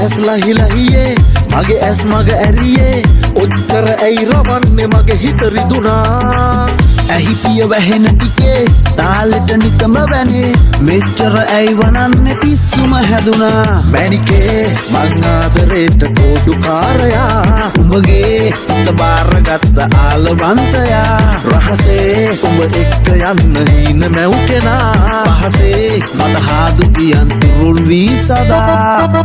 ඇස් ලහි ලහියේ මගේ ඇස් මග ඇරියේ ඔච්චර ඇයි රවන්නේ මගේ හිත රිදුනා ඇහි පිය වැහෙන ටිකේ තාලෙට නිතම වැනේ මෙච්චර ඇයි වනන්නේ පිස්සුම හැදුනා මැනිකේ මං ආදරේට කෝඩුකාරයා උඹගේ හිත බාරගත්ත ආලවන්තයා රහසේ උඹ එක්ක යන්න හීන මැව් කෙනා පහසේ මට හාදු කියන් තුරුල් වී සදා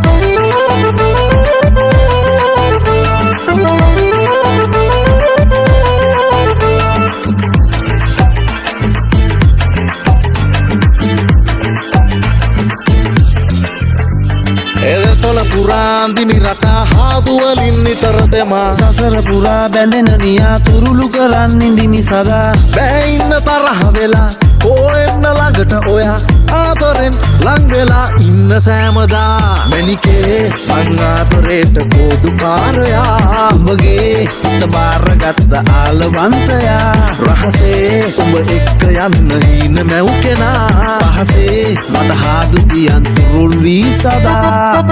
එදතොල පුරාන්දිමි රටා හාදුවලින් නිතර දෙමා සසර පුරා බැඳෙන නියා තුරුළු කරන්න ඉඳිමි සදා බෑ ඉන්න තරහ වෙලා කොෙන්න ළඟට ඔයා ආදරෙන් ලං වෙලා ඉන්න සෑමදා මැනිකේ මං ආදරේට කෝඩුකාරයා උඹගේ හිත බාරගත්ත ආලවන්තයා රහසේ උඹ එක්ක යන්න හීන මැව් කෙනා පහසේ මට හාදු කියන් තුරුල් වී සදා